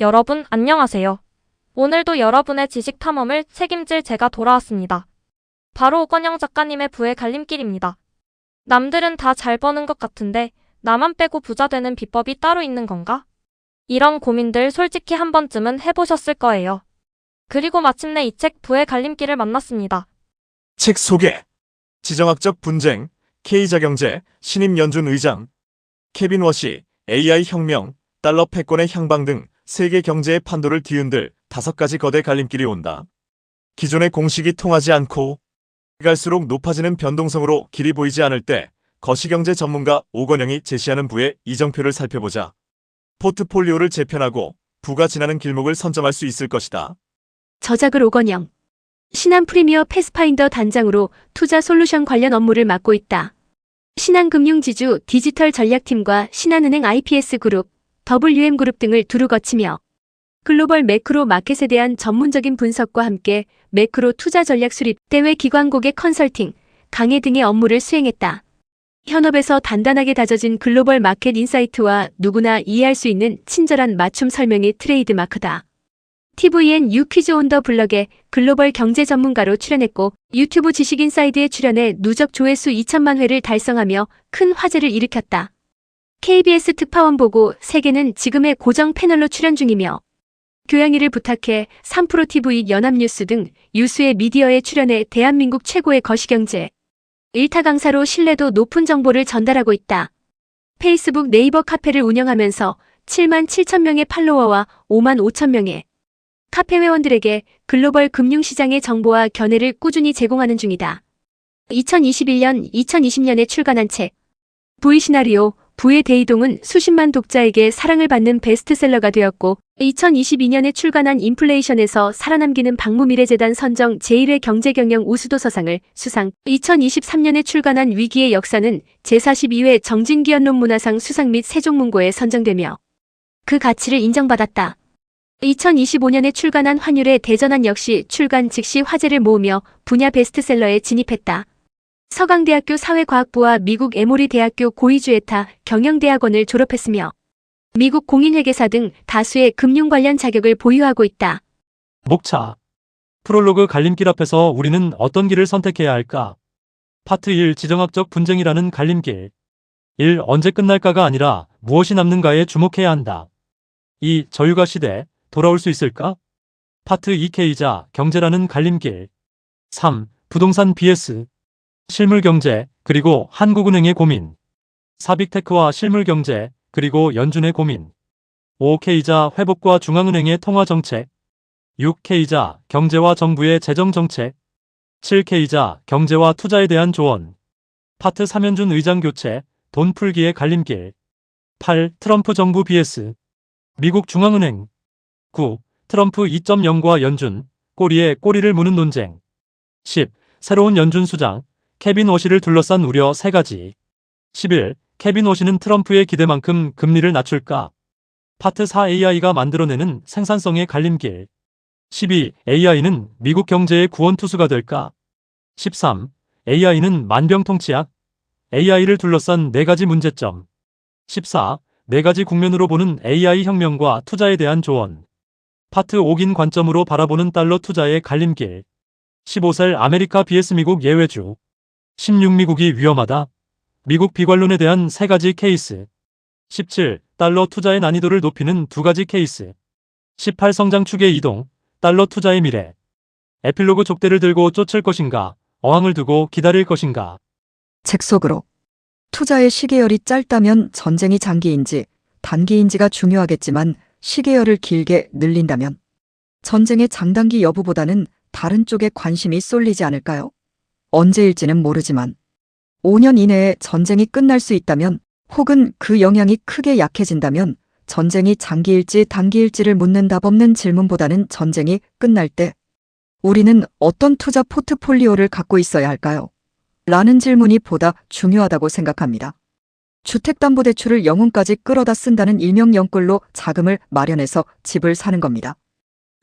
여러분 안녕하세요. 오늘도 여러분의 지식 탐험을 책임질 제가 돌아왔습니다. 바로 오건영 작가님의 부의 갈림길입니다. 남들은 다 잘 버는 것 같은데 나만 빼고 부자 되는 비법이 따로 있는 건가? 이런 고민들 솔직히 한 번쯤은 해보셨을 거예요. 그리고 마침내 이 책 부의 갈림길을 만났습니다. 책 소개. 지정학적 분쟁, K자경제, 신임 연준 의장, 케빈 워시, AI 혁명, 달러 패권의 향방 등 세계 경제의 판도를 뒤흔들 5가지 거대 갈림길이 온다. 기존의 공식이 통하지 않고 갈수록 높아지는 변동성으로 길이 보이지 않을 때 거시경제 전문가 오건영이 제시하는 부의 이정표를 살펴보자 포트폴리오를 재편하고 부가 지나는 길목을 선점할 수 있을 것이다. 저작을 오건영. 신한 프리미어 패스파인더 단장으로 투자 솔루션 관련 업무를 맡고 있다. 신한금융지주 디지털 전략팀과 신한은행 IPS그룹, WM그룹 등을 두루 거치며 글로벌 매크로 마켓에 대한 전문적인 분석과 함께 매크로 투자 전략 수립, 대외 기관 고객 컨설팅, 강의 등의 업무를 수행했다. 현업에서 단단하게 다져진 글로벌 마켓 인사이트와 누구나 이해할 수 있는 친절한 맞춤 설명이 트레이드 마크다. TVN 유퀴즈 온 더 블럭에 글로벌 경제 전문가로 출연했고 유튜브 지식인사이드에 출연해 누적 조회수 2천만 회를 달성하며 큰 화제를 일으켰다. KBS 특파원 보고 세계는 지금의 고정 패널로 출연 중이며 교양이를 부탁해 3프로TV 연합뉴스 등 유수의 미디어에 출연해 대한민국 최고의 거시경제 일타 강사로 신뢰도 높은 정보를 전달하고 있다. 페이스북 네이버 카페를 운영하면서 7만 7천 명의 팔로워와 5만 5천 명의 카페 회원들에게 글로벌 금융시장의 정보와 견해를 꾸준히 제공하는 중이다. 2021년, 2020년에 출간한 책 부의 시나리오, 부의 대이동은 수십만 독자에게 사랑을 받는 베스트셀러가 되었고 2022년에 출간한 인플레이션에서 살아남기는 박무미래재단 선정 제1회 경제경영 우수도서상을 수상, 2023년에 출간한 위기의 역사는 제42회 정진기현론문화상 수상 및 세종문고에 선정되며 그 가치를 인정받았다. 2025년에 출간한 환율의 대전환 역시 출간 즉시 화제를 모으며 분야 베스트셀러에 진입했다. 서강대학교 사회과학부와 미국 에모리 대학교 고이주에타 경영대학원을 졸업했으며 미국 공인회계사 등 다수의 금융 관련 자격을 보유하고 있다. 목차. 프롤로그 갈림길 앞에서 우리는 어떤 길을 선택해야 할까? 파트 1 지정학적 분쟁이라는 갈림길. 1. 언제 끝날까가 아니라 무엇이 남는가에 주목해야 한다. 2. 저유가 시대, 돌아올 수 있을까? 파트 2 K자 경제라는 갈림길. 3. 부동산 BS. 실물경제, 그리고 한국은행의 고민. 4. 빅테크와 실물경제, 그리고 연준의 고민. 5. K자 회복과 중앙은행의 통화정책. 6. K자 경제와 정부의 재정정책. 7. K자 경제와 투자에 대한 조언. 파트 3 연준 의장 교체, 돈 풀기의 갈림길. 8. 트럼프 정부 BS. 미국 중앙은행. 9. 트럼프 2.0과 연준, 꼬리에 꼬리를 무는 논쟁. 10. 새로운 연준 수장, 케빈 워시를 둘러싼 우려 3가지. 11. 케빈 워시는 트럼프의 기대만큼 금리를 낮출까? 파트 4 AI가 만들어내는 생산성의 갈림길. 12. AI는 미국 경제의 구원투수가 될까? 13. AI는 만병통치약? AI를 둘러싼 4가지 문제점. 14. 4가지 국면으로 보는 AI 혁명과 투자에 대한 조언. 파트 5긴 관점으로 바라보는 달러 투자의 갈림길. 15셀 아메리카 vs 미국 예외주. 16 미국이 위험하다. 미국 비관론에 대한 3가지 케이스. 17. 달러 투자의 난이도를 높이는 2가지 케이스. 18. 성장 축의 이동, 달러 투자의 미래. 에필로그 족대를 들고 쫓을 것인가, 어항을 두고 기다릴 것인가. 책 속으로. 투자의 시계열이 짧다면 전쟁이 장기인지, 단기인지가 중요하겠지만 시계열을 길게 늘린다면 전쟁의 장단기 여부보다는 다른 쪽에 관심이 쏠리지 않을까요? 언제일지는 모르지만 5년 이내에 전쟁이 끝날 수 있다면 혹은 그 영향이 크게 약해진다면 전쟁이 장기일지 단기일지를 묻는 답 없는 질문보다는 전쟁이 끝날 때 우리는 어떤 투자 포트폴리오를 갖고 있어야 할까요? 라는 질문이 보다 중요하다고 생각합니다. 주택담보대출을 영혼까지 끌어다 쓴다는 일명 영끌로 자금을 마련해서 집을 사는 겁니다.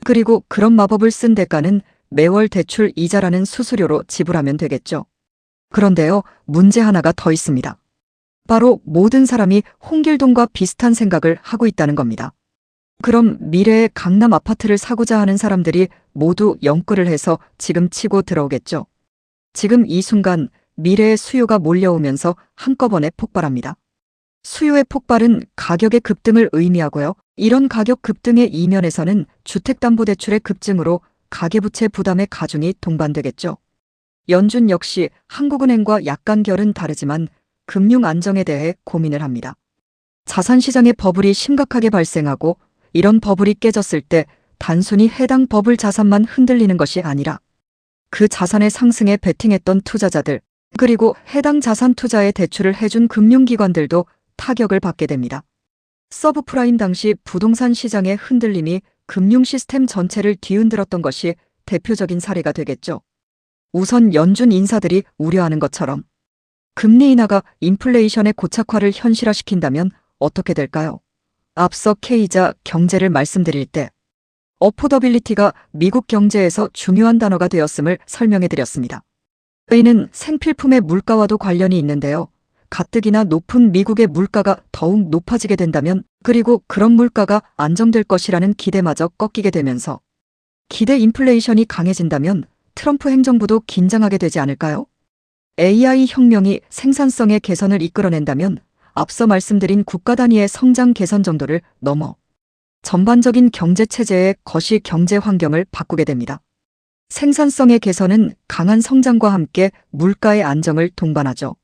그리고 그런 마법을 쓴 대가는 매월 대출 이자라는 수수료로 지불하면 되겠죠. 그런데요, 문제 하나가 더 있습니다. 바로 모든 사람이 홍길동과 비슷한 생각을 하고 있다는 겁니다. 그럼 미래의 강남 아파트를 사고자 하는 사람들이 모두 영끌을 해서 지금 치고 들어오겠죠. 지금 이 순간 미래의 수요가 몰려오면서 한꺼번에 폭발합니다. 수요의 폭발은 가격의 급등을 의미하고요. 이런 가격 급등의 이면에서는 주택담보대출의 급증으로 가계부채 부담의 가중이 동반되겠죠. 연준 역시 한국은행과 약간 결은 다르지만 금융 안정에 대해 고민을 합니다. 자산시장의 버블이 심각하게 발생하고 이런 버블이 깨졌을 때 단순히 해당 버블 자산만 흔들리는 것이 아니라 그 자산의 상승에 베팅했던 투자자들, 그리고 해당 자산 투자에 대출을 해준 금융기관들도 타격을 받게 됩니다. 서브프라임 당시 부동산 시장의 흔들림이 금융 시스템 전체를 뒤흔들었던 것이 대표적인 사례가 되겠죠. 우선 연준 인사들이 우려하는 것처럼 금리 인하가 인플레이션의 고착화를 현실화시킨다면 어떻게 될까요? 앞서 K자 경제를 말씀드릴 때 어포더빌리티가 미국 경제에서 중요한 단어가 되었음을 설명해 드렸습니다. 이는 생필품의 물가와도 관련이 있는데요. 가뜩이나 높은 미국의 물가가 더욱 높아지게 된다면, 그리고 그런 물가가 안정될 것이라는 기대마저 꺾이게 되면서 기대 인플레이션이 강해진다면 트럼프 행정부도 긴장하게 되지 않을까요? AI 혁명이 생산성의 개선을 이끌어낸다면 앞서 말씀드린 국가 단위의 성장 개선 정도를 넘어 전반적인 경제체제의 거시 경제 환경을 바꾸게 됩니다. 생산성의 개선은 강한 성장과 함께 물가의 안정을 동반하죠.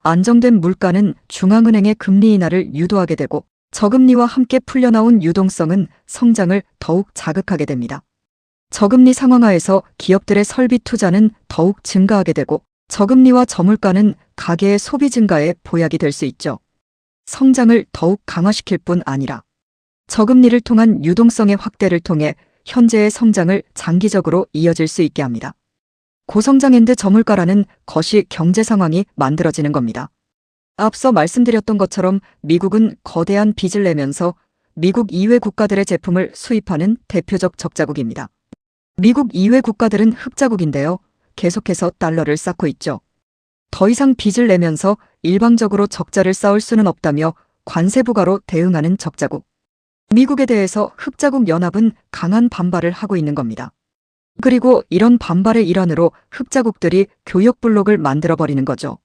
안정된 물가는 중앙은행의 금리 인하를 유도하게 되고 저금리와 함께 풀려나온 유동성은 성장을 더욱 자극하게 됩니다. 저금리 상황하에서 기업들의 설비 투자는 더욱 증가하게 되고 저금리와 저물가는 가계의 소비 증가에 보약이 될 수 있죠. 성장을 더욱 강화시킬 뿐 아니라 저금리를 통한 유동성의 확대를 통해 현재의 성장을 장기적으로 이어질 수 있게 합니다. 고성장 앤드 저물가라는 거시 경제 상황이 만들어지는 겁니다. 앞서 말씀드렸던 것처럼 미국은 거대한 빚을 내면서 미국 이외 국가들의 제품을 수입하는 대표적 적자국입니다. 미국 이외 국가들은 흑자국인데요. 계속해서 달러를 쌓고 있죠. 더 이상 빚을 내면서 일방적으로 적자를 쌓을 수는 없다며 관세 부과로 대응하는 적자국. 미국에 대해서 흑자국 연합은 강한 반발을 하고 있는 겁니다. 그리고 이런 반발의 일환으로 흑자국들이 교역 블록을 만들어버리는 거죠.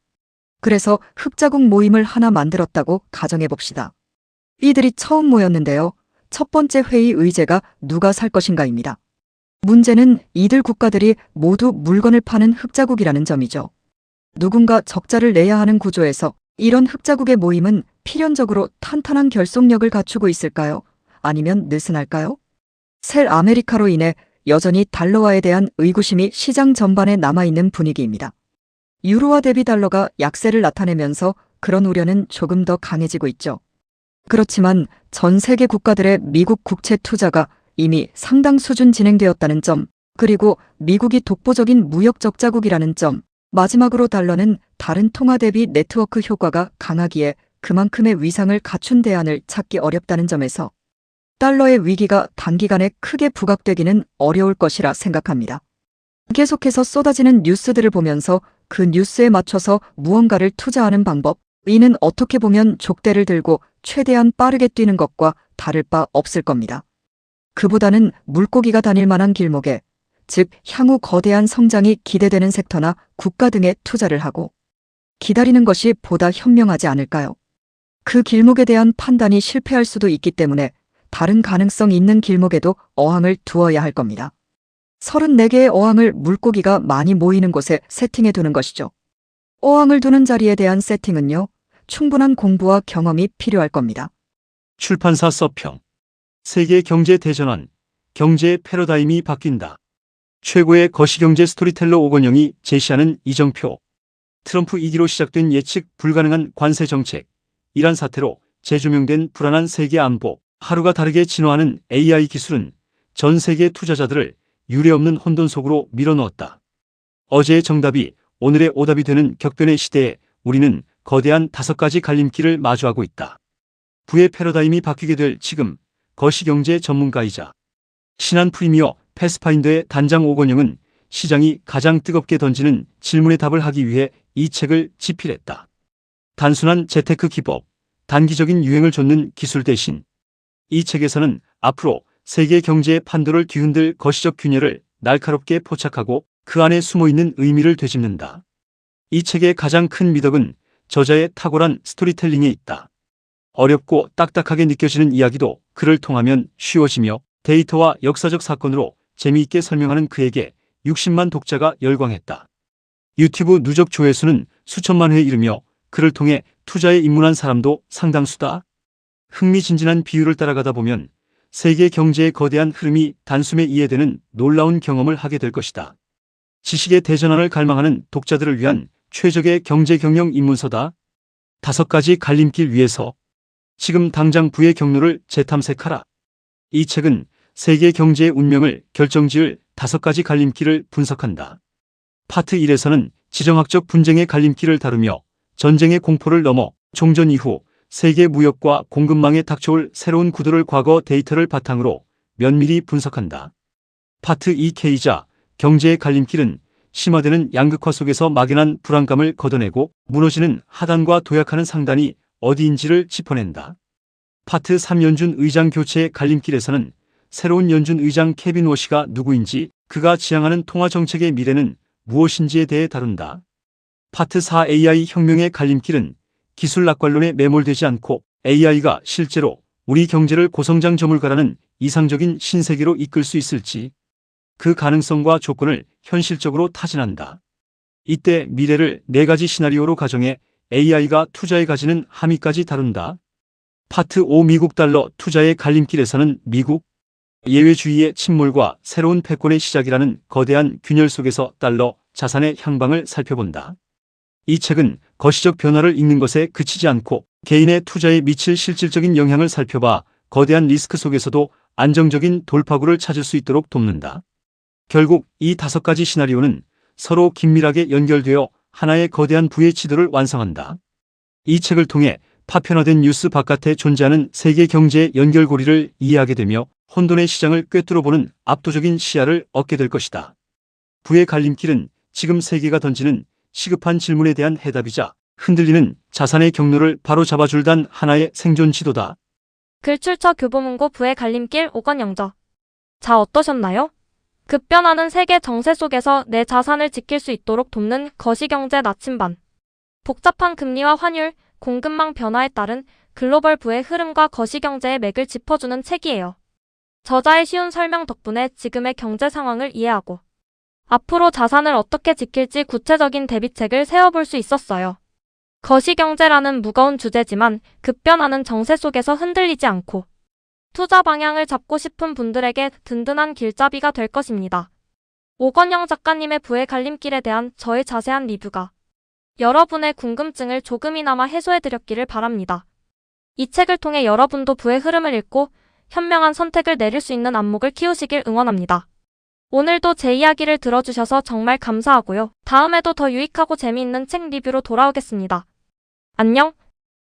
그래서 흑자국 모임을 하나 만들었다고 가정해 봅시다. 이들이 처음 모였는데요. 첫 번째 회의 의제가 누가 살 것인가입니다. 문제는 이들 국가들이 모두 물건을 파는 흑자국이라는 점이죠. 누군가 적자를 내야 하는 구조에서 이런 흑자국의 모임은 필연적으로 탄탄한 결속력을 갖추고 있을까요? 아니면 느슨할까요? 셀 아메리카로 인해 여전히 달러화에 대한 의구심이 시장 전반에 남아있는 분위기입니다. 유로화 대비 달러가 약세를 나타내면서 그런 우려는 조금 더 강해지고 있죠. 그렇지만 전 세계 국가들의 미국 국채 투자가 이미 상당 수준 진행되었다는 점, 그리고 미국이 독보적인 무역 적자국이라는 점, 마지막으로 달러는 다른 통화 대비 네트워크 효과가 강하기에 그만큼의 위상을 갖춘 대안을 찾기 어렵다는 점에서 달러의 위기가 단기간에 크게 부각되기는 어려울 것이라 생각합니다. 계속해서 쏟아지는 뉴스들을 보면서 그 뉴스에 맞춰서 무언가를 투자하는 방법, 이는 어떻게 보면 족대를 들고 최대한 빠르게 뛰는 것과 다를 바 없을 겁니다. 그보다는 물고기가 다닐 만한 길목에, 즉 향후 거대한 성장이 기대되는 섹터나 국가 등에 투자를 하고 기다리는 것이 보다 현명하지 않을까요? 그 길목에 대한 판단이 실패할 수도 있기 때문에 다른 가능성 있는 길목에도 어항을 두어야 할 겁니다. 34개의 어항을 물고기가 많이 모이는 곳에 세팅해 두는 것이죠. 어항을 두는 자리에 대한 세팅은요, 충분한 공부와 경험이 필요할 겁니다. 출판사 서평. 세계 경제 대전환. 경제의 패러다임이 바뀐다. 최고의 거시경제 스토리텔러 오건영이 제시하는 이정표. 트럼프 2기로 시작된 예측 불가능한 관세 정책. 이란 사태로 재조명된 불안한 세계 안보. 하루가 다르게 진화하는 AI 기술은 전 세계 투자자들을 유례없는 혼돈 속으로 밀어넣었다. 어제의 정답이 오늘의 오답이 되는 격변의 시대에 우리는 거대한 5가지 갈림길을 마주하고 있다. 부의 패러다임이 바뀌게 될 지금, 거시경제 전문가이자 신한 프리미어 패스파인더의 단장 오건영은 시장이 가장 뜨겁게 던지는 질문에 답을 하기 위해 이 책을 집필했다. 단순한 재테크 기법, 단기적인 유행을 좇는 기술 대신 이 책에서는 앞으로 세계 경제의 판도를 뒤흔들 거시적 균열을 날카롭게 포착하고 그 안에 숨어있는 의미를 되짚는다. 이 책의 가장 큰 미덕은 저자의 탁월한 스토리텔링에 있다. 어렵고 딱딱하게 느껴지는 이야기도 글을 통하면 쉬워지며 데이터와 역사적 사건으로 재미있게 설명하는 그에게 60만 독자가 열광했다. 유튜브 누적 조회수는 수천만 회에 이르며 그를 통해 투자에 입문한 사람도 상당수다. 흥미진진한 비율을 따라가다 보면 세계 경제의 거대한 흐름이 단숨에 이해되는 놀라운 경험을 하게 될 것이다. 지식의 대전환을 갈망하는 독자들을 위한 최적의 경제 경영 입문서다. 5가지 갈림길 위에서 지금 당장 부의 경로를 재탐색하라. 이 책은 세계 경제의 운명을 결정지을 5가지 갈림길을 분석한다. 파트 1에서는 지정학적 분쟁의 갈림길을 다루며 전쟁의 공포를 넘어 종전 이후 세계 무역과 공급망에 닥쳐올 새로운 구도를 과거 데이터를 바탕으로 면밀히 분석한다. 파트 2K자 경제의 갈림길은 심화되는 양극화 속에서 막연한 불안감을 걷어내고 무너지는 하단과 도약하는 상단이 어디인지를 짚어낸다. 파트 3 연준 의장 교체의 갈림길에서는 새로운 연준 의장 케빈 워시가 누구인지 그가 지향하는 통화 정책의 미래는 무엇인지에 대해 다룬다. 파트 4 AI 혁명의 갈림길은 기술 낙관론에 매몰되지 않고 AI가 실제로 우리 경제를 고성장 저물가라는 이상적인 신세계로 이끌 수 있을지 그 가능성과 조건을 현실적으로 타진한다. 이때 미래를 4가지 시나리오로 가정해 AI가 투자에 가지는 함의까지 다룬다. 파트 5 미국 달러 투자의 갈림길에서는 미국 예외주의의 침몰과 새로운 패권의 시작이라는 거대한 균열 속에서 달러 자산의 향방을 살펴본다. 이 책은 거시적 변화를 읽는 것에 그치지 않고 개인의 투자에 미칠 실질적인 영향을 살펴봐 거대한 리스크 속에서도 안정적인 돌파구를 찾을 수 있도록 돕는다. 결국 이 5가지 시나리오는 서로 긴밀하게 연결되어 하나의 거대한 부의 지도를 완성한다. 이 책을 통해 파편화된 뉴스 바깥에 존재하는 세계 경제의 연결고리를 이해하게 되며 혼돈의 시장을 꿰뚫어보는 압도적인 시야를 얻게 될 것이다. 부의 갈림길은 지금 세계가 던지는 시급한 질문에 대한 해답이자 흔들리는 자산의 경로를 바로 잡아줄 단 하나의 생존 지도다. 글출처 교보문고 부의 갈림길 오건영저. 자, 어떠셨나요? 급변하는 세계 정세 속에서 내 자산을 지킬 수 있도록 돕는 거시경제 나침반. 복잡한 금리와 환율, 공급망 변화에 따른 글로벌 부의 흐름과 거시경제의 맥을 짚어주는 책이에요. 저자의 쉬운 설명 덕분에 지금의 경제 상황을 이해하고 앞으로 자산을 어떻게 지킬지 구체적인 대비책을 세워볼 수 있었어요. 거시경제라는 무거운 주제지만 급변하는 정세 속에서 흔들리지 않고 투자 방향을 잡고 싶은 분들에게 든든한 길잡이가 될 것입니다. 오건영 작가님의 부의 갈림길에 대한 저의 자세한 리뷰가 여러분의 궁금증을 조금이나마 해소해드렸기를 바랍니다. 이 책을 통해 여러분도 부의 흐름을 읽고 현명한 선택을 내릴 수 있는 안목을 키우시길 응원합니다. 오늘도 제 이야기를 들어주셔서 정말 감사하고요. 다음에도 더 유익하고 재미있는 책 리뷰로 돌아오겠습니다. 안녕!